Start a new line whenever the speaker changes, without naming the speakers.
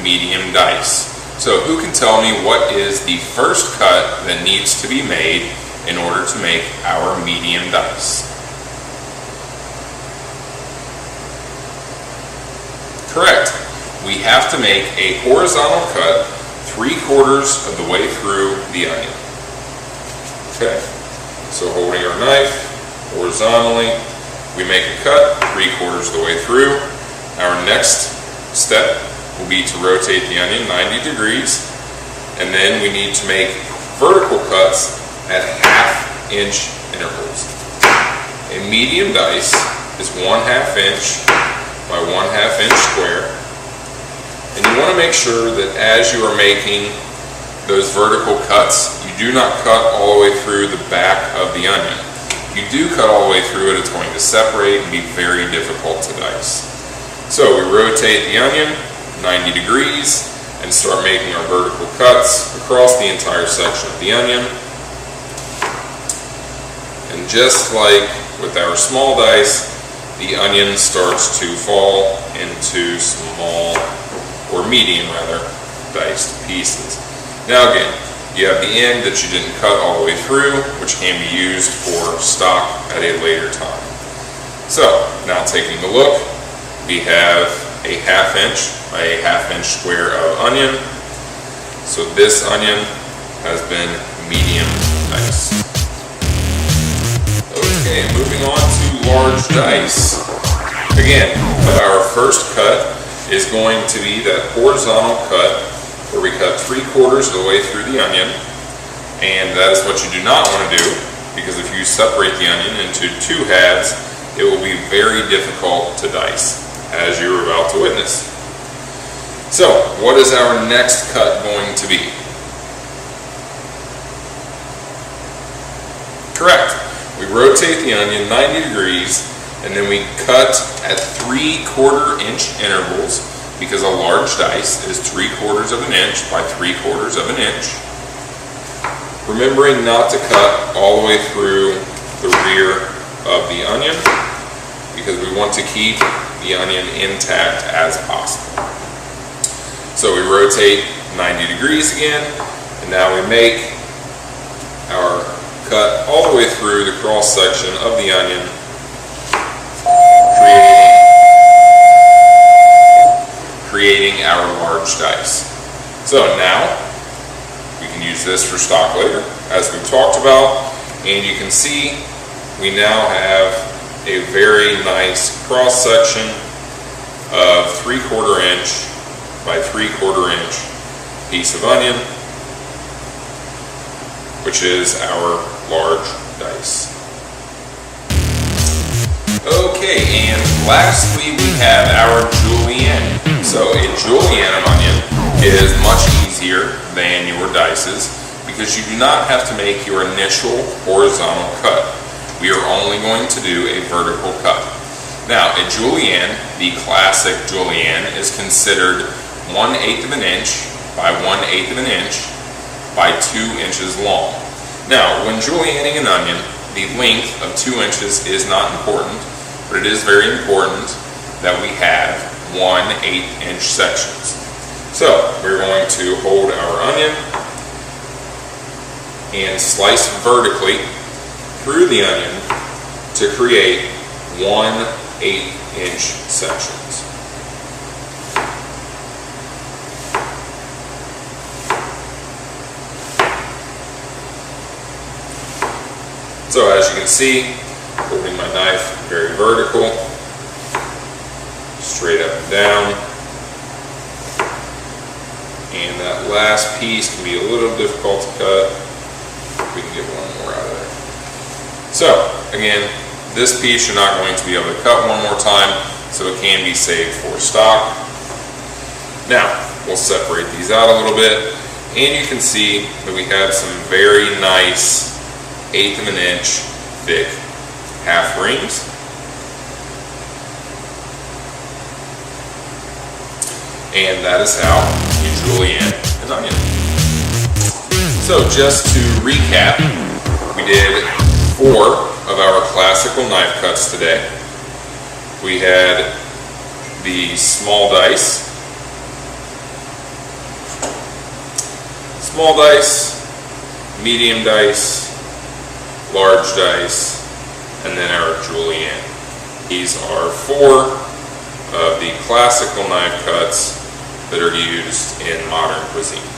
medium dice. So who can tell me what is the first cut that needs to be made in order to make our medium dice? Correct. We have to make a horizontal cut 3/4 of the way through the onion. Okay, so holding our knife horizontally, we make a cut 3/4 of the way through. Our next step will be to rotate the onion 90 degrees, and then we need to make vertical cuts at 1/2 inch intervals. A medium dice is 1/2 inch by 1/2 inch square, and you want to make sure that as you are making those vertical cuts, you do not cut all the way through the back of the onion. If you do cut all the way through it, it's going to separate and be very difficult to dice. So we rotate the onion 90 degrees and start making our vertical cuts across the entire section of the onion. And just like with our small dice, the onion starts to fall into small, or medium rather, diced pieces. Now again, you have the end that you didn't cut all the way through, which can be used for stock at a later time. So now taking a look, we have a 1/2 inch by a 1/2 inch square of onion. So this onion has been medium diced. Okay, moving on to large dice. Again, our first cut is going to be that horizontal cut where we cut 3/4 of the way through the onion, and that is what you do not want to do, because if you separate the onion into 2 halves, it will be very difficult to dice, as you're about to witness. So, what is our next cut going to be? Correct. We rotate the onion 90 degrees, and then we cut at 3/4 inch intervals, because a large dice is 3/4 of an inch by 3/4 of an inch. Remembering not to cut all the way through the rear of the onion, because we want to keep the onion intact as possible. So we rotate 90 degrees again, and now we make our cut all the way through the cross section of the onion, creating our large dice. So now we can use this for stock later, as we've talked about, and you can see we now have a very nice cross section of 3/4 inch by 3/4 inch piece of onion, which is our large dice. Okay, and lastly we have our Julienne. So a Julienne onion is much easier than your dices, because you do not have to make your initial horizontal cut. We are only going to do a vertical cut. Now, a Julienne, the classic Julienne, is considered 1/8 of an inch by 1/8 of an inch by 2 inches long. Now, when julienning an onion, the length of 2 inches is not important, but it is very important that we have 1/8 inch sections. So we're going to hold our onion and slice vertically through the onion to create 1/8 inch sections. So as you can see, holding my knife very vertical, straight up and down, and that last piece can be a little difficult to cut. We can get one more out of there. So again, this piece you're not going to be able to cut one more time, so it can be saved for stock. Now we'll separate these out a little bit, and you can see that we have some very nice 1/8 of an inch thick half rings. And that is how you julienne an onion. So just to recap, we did 4 of our classical knife cuts today. We had the small dice, small dice, medium dice, large dice, and then our Julienne. These are 4 of the classical knife cuts that are used in modern cuisine.